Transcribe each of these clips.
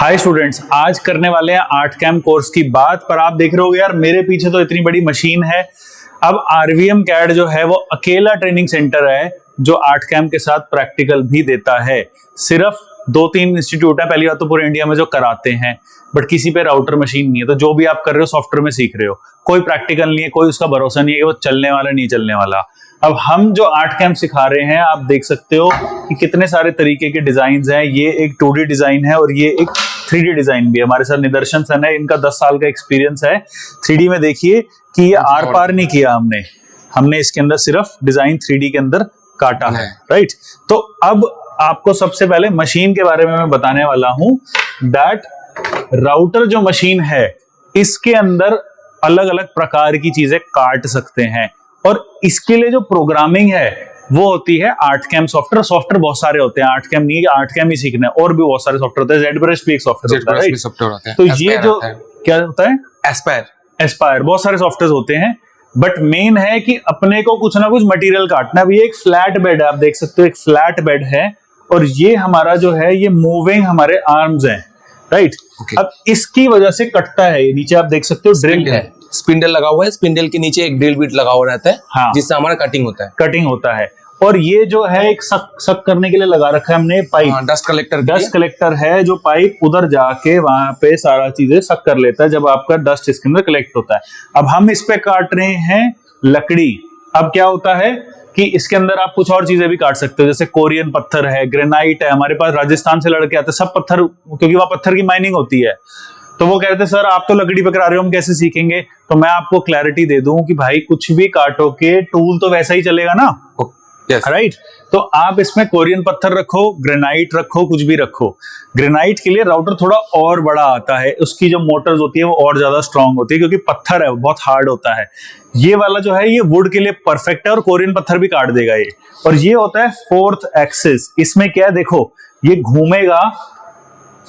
Hi students, आज करने वाले हैं आर्ट कैम कोर्स की बात। पर आप देख रहे हो यार मेरे पीछे तो इतनी बड़ी मशीन है। अब आरवीएम कैड जो है वो अकेला ट्रेनिंग सेंटर है जो आर्ट कैम के साथ प्रैक्टिकल भी देता है। सिर्फ 2-3 इंस्टीट्यूट है, पहली बात तो पूरे इंडिया में जो कराते हैं, बट किसी पे राउटर मशीन नहीं है। तो जो भी आप कर रहे हो सॉफ्टवेयर में सीख रहे हो, कोई प्रैक्टिकल नहीं है, कोई उसका भरोसा नहीं है कि वो चलने वाला नहीं चलने वाला। अब हम जो आर्ट कैम सिखा रहे हैं, आप देख सकते हो कि कितने सारे तरीके के डिजाइन हैं। ये एक 2D डिजाइन है और ये एक 3D डिजाइन भी है। हमारे साथ निदर्शन सन है, इनका 10 साल का एक्सपीरियंस है। 3D में देखिए कि ये आर पार नहीं किया हमने इसके अंदर सिर्फ डिजाइन 3D के अंदर काटा है, राइट। तो अब आपको सबसे पहले मशीन के बारे में मैं बताने वाला हूं दैट राउटर जो मशीन है इसके अंदर अलग अलग प्रकार की चीजें काट सकते हैं और इसके लिए जो प्रोग्रामिंग है वो होती है आर्ट कैम सॉफ्टवेयर। सॉफ्टवेयर बहुत सारे होते हैं, आर्ट कैम नहीं, आर्ट कैम ही सीखना है, और भी बहुत सारे सॉफ्टवेयर होते हैं। जेडब्रश भी एक सॉफ्टवेयर होता है, राइट। तो ये जो क्या होता है, एस्पायर, बहुत सारे सॉफ्टवेयर होते हैं, बट मेन है कि अपने को कुछ ना कुछ मटेरियल काटना है। अब ये एक फ्लैट बेड है, आप देख सकते हो एक फ्लैट बेड है और ये हमारा जो है ये मूविंग हमारे आर्म्स हैं, राइट। अब इसकी वजह से कटता है। ये नीचे आप देख सकते हो ड्रिल है, स्पिंडल लगा हुआ है, स्पिंडल के नीचे एक ड्रिल बिट लगा हुआ रहता है, हाँ, जिससे हमारा कटिंग होता है। और ये जो है एक सक करने के लिए लगा रखा है हमने पाइप, डस्ट कलेक्टर है जो पाइप उधर जाके वहां पे सारा चीजें सक कर लेता है जब आपका डस्ट इसके अंदर कलेक्ट होता है। अब हम इस पे काट रहे हैं लकड़ी। अब क्या होता है कि इसके अंदर आप कुछ और चीजें भी काट सकते हो, जैसे कोरियन पत्थर है, ग्रेनाइट है। हमारे पास राजस्थान से लड़के आते हैं, सब पत्थर, क्योंकि वहां पत्थर की माइनिंग होती है। तो वो कहते हैं सर आप तो लकड़ी पे करा रहे हो, हम कैसे सीखेंगे। तो मैं आपको क्लैरिटी दे दूं कि भाई कुछ भी काटो के टूल तो वैसा ही चलेगा ना, राइट। तो आप इसमें कोरियन पत्थर रखो, ग्रेनाइट रखो, कुछ भी रखो। ग्रेनाइट के लिए राउटर थोड़ा और बड़ा आता है, उसकी जो मोटर्स होती है वो और ज्यादा स्ट्रांग होती है क्योंकि पत्थर है वो बहुत हार्ड होता है। ये वाला जो है ये वुड के लिए परफेक्ट है और कोरियन पत्थर भी काट देगा ये। और ये होता है 4th एक्सिस। इसमें क्या है, देखो ये घूमेगा,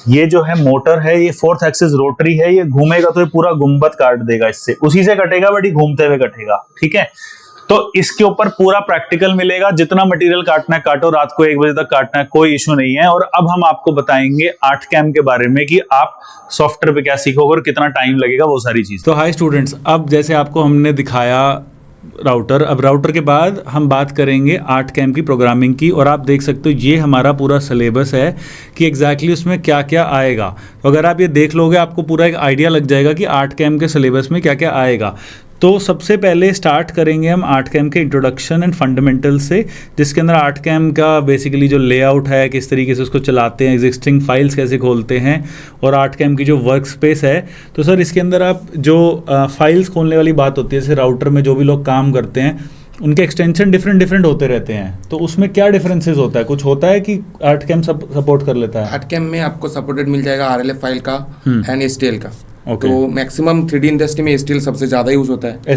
ये जो है मोटर है ये 4th एक्सिस रोटरी है, ये घूमेगा तो ये पूरा गुंबद काट देगा, इससे उसी से कटेगा, बट ये घूमते हुए कटेगा, ठीक है। तो इसके ऊपर पूरा प्रैक्टिकल मिलेगा। जितना मटेरियल काटना है काटो, रात को 1 बजे तक काटना है, कोई इशू नहीं है। और अब हम आपको बताएंगे आर्ट कैम के बारे में कि आप सॉफ्टवेयर पे क्या सीखोगे और कितना टाइम लगेगा, वो सारी चीज। तो हाय स्टूडेंट्स, अब जैसे आपको हमने दिखाया राउटर, अब राउटर के बाद हम बात करेंगे आर्ट कैम की प्रोग्रामिंग की। और आप देख सकते हो ये हमारा पूरा सिलेबस है कि एग्जैक्टली उसमें क्या क्या आएगा। तो अगर आप ये देख लोगे आपको पूरा एक आइडिया लग जाएगा कि आर्ट कैम के सिलेबस में क्या क्या आएगा। तो सबसे पहले स्टार्ट करेंगे हम आर्ट कैम के इंट्रोडक्शन एंड फंडामेंटल से, जिसके अंदर आर्ट कैम का बेसिकली जो लेआउट है, किस तरीके से उसको चलाते हैं, एग्जिस्टिंग फाइल्स कैसे खोलते हैं, और आर्ट कैम की जो वर्क स्पेस है। तो सर इसके अंदर आप जो फाइल्स खोलने वाली बात होती है, जैसे राउटर में जो भी लोग काम करते हैं उनके एक्सटेंशन डिफरेंट होते रहते हैं, तो उसमें क्या डिफरेंसेस होता है? कुछ होता है कि आर्ट कैम सपोर्ट कर लेता है? आर्ट कैम में आपको सपोर्टेड मिल जाएगा RLF फाइल का एंड STL का। Okay. तो मैक्सिमम 3D इंडस्ट्री में STL सबसे ज्यादा यूज होता है।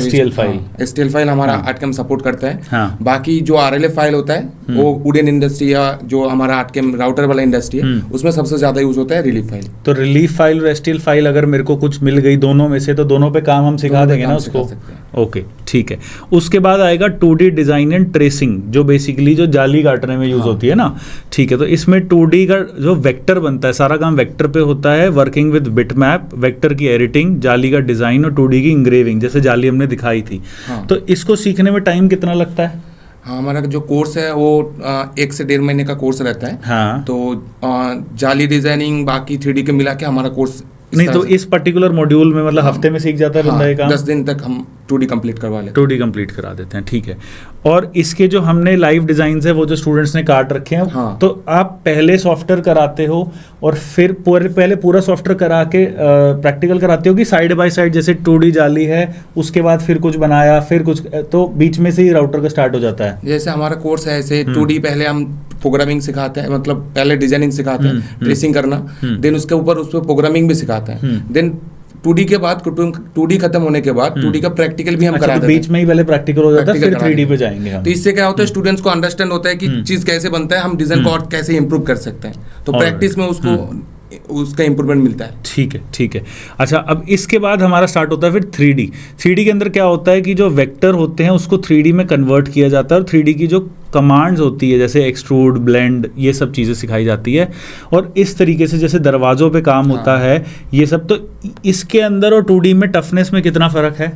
STL फाइल हमारा आर्ट कैम सपोर्ट करता है। हाँ. बाकी जो RLF फाइल होता है वो वुडन इंडस्ट्री या जो हमारा आर्ट कैम राउटर वाला इंडस्ट्री है उसमें सबसे ज्यादा यूज होता है रिलीफ फाइल। तो रिलीफ फाइल और STL फाइल अगर मेरे को कुछ मिल गई दोनों में से, तो दोनों पे काम हम सिखा देंगे ना उसको? ओके, ठीक है। उसके बाद आएगा 2D डिजाइन एंड ट्रेसिंग, जो बेसिकली जो जाली काटने में यूज होती है ना, ठीक है। तो इसमें 2D का जो वेक्टर बनता है, सारा काम वेक्टर पे होता है, वर्किंग विद बिटमैप, वेक्टर की एडिटिंग, जाली का डिजाइन और 2D की इंग्रेविंग, जैसे जाली हमने दिखाई थी। हाँ। तो इसको सीखने में टाइम कितना लगता है? हाँ, हमारा जो कोर्स है वो 1 से 1.5 महीने का कोर्स रहता है। हाँ। तो जाली डिजाइनिंग बाकी 3D के मिला के हमारा कोर्स नहीं, तो इस पर्टिकुलर मॉड्यूल में मतलब हफ्ते में सीख जाता है बंदा ये काम? 10 दिन तक हम 2D कंप्लीट करवा लेते हैं। 2D कंप्लीट करा देते हैं, ठीक है। और इसके जो हमने लाइव डिजाइन है वो जो स्टूडेंट्स ने काट रखे हैं, हाँ। तो आप पहले सॉफ्टवेयर कराते हो और फिर पहले पूरा सॉफ्टवेयर करा के प्रैक्टिकल कराते हो कि साइड बाय साइड, जैसे 2D जाली है उसके बाद फिर कुछ बनाया, फिर कुछ, तो बीच में से ही राउटर का स्टार्ट हो जाता है? जैसे हमारा कोर्स है ऐसे 2D पहले हम प्रोग्रामिंग सिखाते हैं, मतलब पहले डिजाइनिंग सिखाते हैं, ट्रेसिंग करना, देन उसके ऊपर उस पर प्रोग्रामिंग भी सिखाते हैं। देन 2D के बाद 2D खत्म होने के बाद 2D का प्रैक्टिकल भी हम करा देते हैं। बीच में ही पहले प्रैक्टिकल हो जाता है, फिर 3D पे जाएंगे हम। तो इससे क्या होता है, स्टूडेंट्स को अंडरस्टैंड होता है कि चीज कैसे बनता है, हम डिजाइन को और कैसे इंप्रूव कर सकते हैं। तो प्रैक्टिस में उसको उसका इम्प्रूवमेंट मिलता है। ठीक है, ठीक है। अच्छा, अब इसके बाद हमारा स्टार्ट होता है फिर 3D। 3D के अंदर क्या होता है कि जो वेक्टर होते हैं उसको 3D में कन्वर्ट किया जाता है और 3D की जो कमांड्स होती है जैसे एक्सट्रूड, ब्लेंड, ये सब चीज़ें सिखाई जाती है। और इस तरीके से जैसे दरवाज़ों पे काम होता है ये सब, तो इसके अंदर और 2D में टफनेस में कितना फ़र्क है?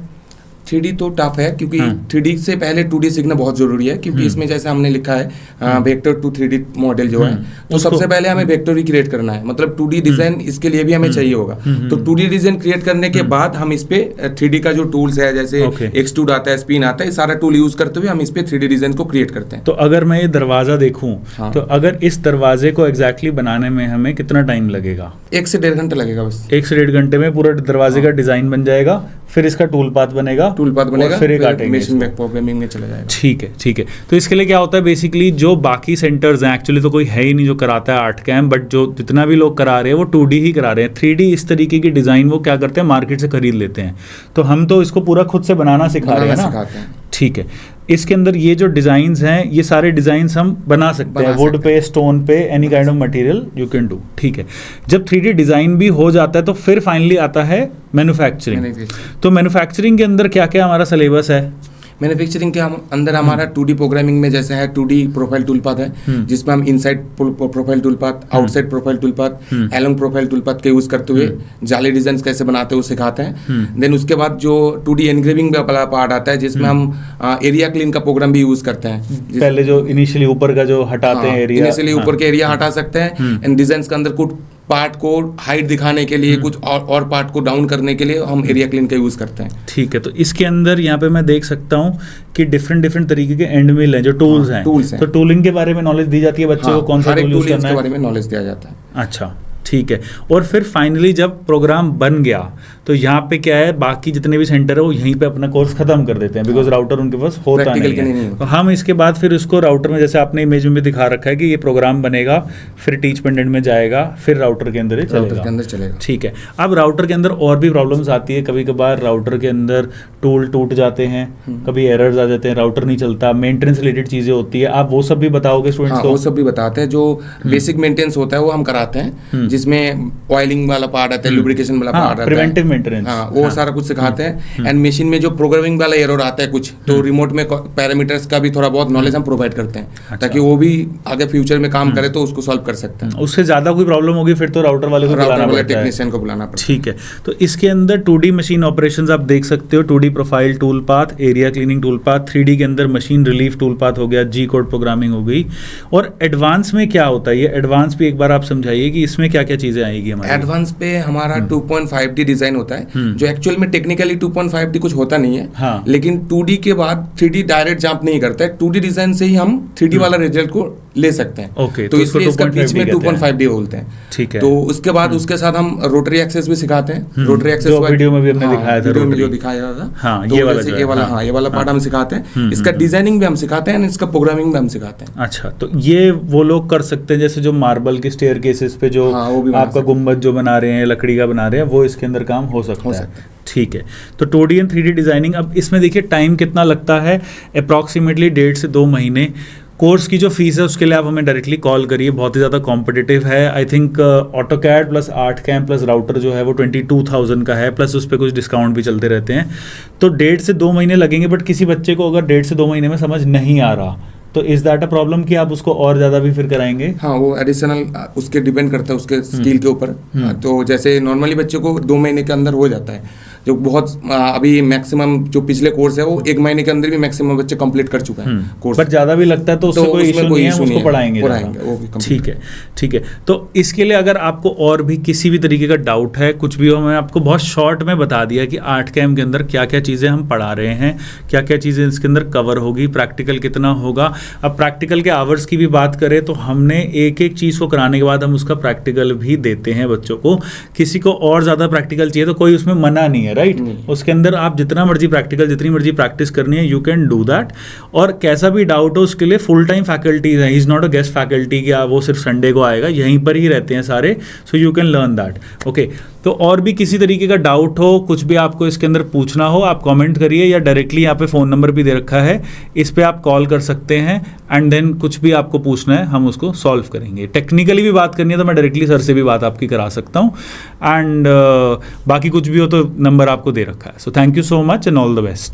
3D तो टफ है क्योंकि 3D से पहले 2D सीखना बहुत जरूरी है, क्योंकि इसमें जैसे हमने लिखा है वेक्टर टू 3D मॉडल जो है, तो सबसे पहले हमें वेक्टर ही क्रिएट करना है, मतलब 2D डिजाइन इसके लिए भी हमें चाहिए होगा। तो 2D डिजाइन क्रिएट करने के बाद हम इस पे 3D का जो टूल्स है जैसे एक्सट्रूड आता है, स्पिन आता है, ये सारा टूल यूज करते हुए हम इस पे 3D डिजाइन को क्रिएट करते हैं। तो अगर मैं ये दरवाज़ा देखूं तो अगर इस दरवाजे को एग्जैक्टली बनाने में हमें कितना टाइम लगेगा? 1 से 1.5 घंटा लगेगा बस। 1 से 1.5 घंटे में पूरा दरवाजे का डिजाइन बन जाएगा, फिर इसका टूल पाथ बनेगा, फिर मशीन में प्रोग्रामिंग में चला जाएगा। ठीक है, ठीक है। तो इसके लिए क्या होता है बेसिकली, जो बाकी सेंटर्स हैं, एक्चुअली तो कोई है ही नहीं जो कराता है आर्ट कैम्प, बट जो जितना भी लोग करा रहे हैं वो 2D ही करा रहे हैं। 3D इस तरीके की डिज़ाइन वो क्या करते हैं, मार्केट से खरीद लेते हैं। तो हम तो इसको पूरा खुद से बनाना सिखा रहे हैं ना। ठीक है। इसके अंदर ये जो डिज़ाइंस हैं ये सारे डिज़ाइंस हम बना सकते हैं, वुड पे, स्टोन पे, any kind of material you can do. ठीक है। जब 3D डिज़ाइन भी हो जाता है तो फिर फाइनली आता है मैन्युफैक्चरिंग। तो मैन्युफैक्चरिंग के अंदर क्या क्या हमारा सिलेबस है? मैन्युफैक्चरिंग के अंदर हमारा 2D प्रोग्रामिंग में जैसे है 2D प्रोफाइल टूल पाथ है, जिसमें हम inside profile tool path, outside profile tool path, along profile tool path के यूज करते हुए जाली डिजाइन कैसे बनाते हैं वो सिखाते हैं। देन उसके बाद जो 2D एनग्रेविंग वाला पार्ट आता है जिसमें हम एरिया क्लीन का प्रोग्राम भी यूज करते हैं। पहले जो इनिशियली ऊपर का जो हटाते हैं एरिया, इनिशियली ऊपर के एरिया हटा सकते हैं, एंड डिजाइन के अंदर कुछ पार्ट को हाइट दिखाने के लिए, कुछ और पार्ट को डाउन करने के लिए हम एरिया क्लीन का यूज करते हैं। ठीक है। तो इसके अंदर यहाँ पे मैं देख सकता हूँ कि डिफरेंट तरीके के एंड मिल हैं जो टूल्स हैं। तो टूलिंग के बारे में नॉलेज दी जाती है बच्चे को, कौन सा टूल यूज करना है, के बारे में नॉलेज दिया जाता है। अच्छा, ठीक है। और फिर फाइनली जब प्रोग्राम बन गया तो यहाँ पे क्या है, बाकी जितने भी सेंटर है वो यहीं पे अपना कोर्स खत्म कर देते हैं, बिकॉज राउटर उनके पास होता नहीं है। तो हम इसके बाद फिर उसको राउटर में, जैसे आपने इमेज में भी दिखा रखा है कि ये प्रोग्राम बनेगा, फिर टीच पेंडेंट में जाएगा, फिर राउटर के अंदर चलेगा। ठीक है। अब राउटर के अंदर और भी प्रॉब्लम्स आती है, कभी कभार राउटर के अंदर टूल टूट जाते हैं, कभी एरर्स आ जाते हैं, राउटर नहीं चलता, मेंटेनेंस रिलेटेड चीजें होती है, आप वो सब भी बताओगे स्टूडेंट्स को? वो सब भी बताते हैं। जो बेसिक मेंटेनेंस होता है वो हम कराते हैं, जिसमें ऑयलिंग वाला पार्ट आता है, लुब्रिकेशन वाला पार्ट आता है, प्रिवेंटिव मेंटेनेंस, वो सारा कुछ सिखाते हैं। एंड मशीन में जो प्रोग्रामिंग वाला एरर आता है कुछ, तो रिमोट में पैरामीटर्स का भी थोड़ा बहुत नॉलेज हम प्रोवाइड करते हैं, ताकि वो भी आगे फ्यूचर में काम करे तो उसको सॉल्व कर सकते हैं। उससे ज्यादा कोई प्रॉब्लम होगी फिर तो राउटर वाले को बुलाना पड़ता है, टेक्नीशियन को बुलाना पड़ता है। ठीक है। तो इसके अंदर 2D मशीन ऑपरेशंस आप देख सकते हो, 2D profile tool path, area cleaning tool path, 3D के अंदर मशीन रिलीफ टूल पाथ हो गया, जी कोड प्रोग्रामिंग हो गई। और एडवांस में क्या होता है, ये एडवांस भी एक बार आप समझाइए कि इसमें क्या क्या चीजें आएगी हमारी? एडवांस पे हमारा 2.5D डिजाइन होता है, जो एक्चुअल में टेक्निकली 2.5D कुछ होता नहीं है। हाँ। लेकिन 2D के बाद 3D डायरेक्ट जंप नहीं करता है, 2D डिजाइन से ही हम 3D वाला रिजल्ट को ले सकते हैं। ओके, तो इसलिए इसका बीच में 2.5D बोलते हैं। ठीक है। तो उसके बाद उसके साथ हम रोटरी एक्सेस भी सिखाते हैं। रोटरी एक्सेस वीडियो में भी हमने दिखाया था, वीडियो में जो दिखाया था, हाँ, तो ये वाला पार्ट हम सिखाते हैं। इसका डिजाइनिंग भी हम सिखाते हैं, इसका प्रोग्रामिंग भी हम सिखाते हैं। अच्छा, तो ये वो लोग कर सकते हैं जैसे जो मार्बल के स्टेयर केसेस पे जो आपका गुम्बद जो बना रहे हैं, लकड़ी का बना रहे हैं, वो इसके अंदर काम हो सकता है। ठीक है। तो 2D एंड 3D डिजाइनिंग, अब इसमें देखिए टाइम कितना लगता है, अप्रॉक्सीमेटली 1.5 से 2 महीने। कोर्स की जो फीस है उसके लिए आप हमें डायरेक्टली कॉल करिए, बहुत ही ज़्यादा कॉम्पिटिटिव है। I think AutoCAD plus art camp plus router जो है वो 22,000 का है, प्लस उस पर कुछ डिस्काउंट भी चलते रहते हैं। तो 1.5 से 2 महीने लगेंगे, बट किसी बच्चे को अगर 1.5 से 2 महीने में समझ नहीं आ रहा तो इज दैट अ प्रॉब्लम कि आप उसको और ज़्यादा भी फिर कराएंगे? हाँ, वो एडिशनल उसके डिपेंड करता है उसके स्किल के ऊपर। तो जैसे नॉर्मली बच्चे को 2 महीने के अंदर हो जाता है, जो बहुत अभी मैक्सिमम जो पिछले कोर्स है वो 1 महीने के अंदर भी मैक्सिमम बच्चे कंप्लीट कर चुका है कोर्स। पर ज़्यादा भी लगता है तो उससे कोई इशू नहीं है, उसको पढ़ाएंगे। ठीक है, ठीक है। तो इसके लिए अगर आपको और भी किसी भी तरीके का डाउट है, कुछ भी हो, मैं आपको बहुत शॉर्ट में बता दिया कि आर्ट कैम्प के अंदर क्या क्या चीज़ें हम पढ़ा रहे हैं, क्या क्या चीज़ें इसके अंदर कवर होगी, प्रैक्टिकल कितना होगा। अब प्रैक्टिकल के आवर्स की भी बात करें तो हमने एक एक चीज़ को कराने के बाद हम उसका प्रैक्टिकल भी देते हैं बच्चों को। किसी को और ज़्यादा प्रैक्टिकल चाहिए तो कोई उसमें मना नहीं है, है, राइट? उसके अंदर आप जितना मर्जी प्रैक्टिकल, जितनी मर्जी प्रैक्टिस करनी है, यू कैन डू दैट। और कैसा भी डाउट हो उसके लिए फुल टाइम फैकल्टीज हैं, he is not a guest faculty कि वो सिर्फ संडे को आएगा, यहीं पर ही रहते हैं सारे, so you can learn that. Okay, तो और भी किसी तरीके का डाउट हो, कुछ भी आपको इसके अंदर पूछना हो, आप कमेंट करिए, या डायरेक्टली यहाँ पे फ़ोन नंबर भी दे रखा है, इस पे आप कॉल कर सकते हैं, एंड देन कुछ भी आपको पूछना है हम उसको सॉल्व करेंगे। टेक्निकली भी बात करनी है तो मैं डायरेक्टली सर से भी बात आपकी करा सकता हूँ, एंड बाकी कुछ भी हो तो नंबर आपको दे रखा है। So thank you so much and all the best.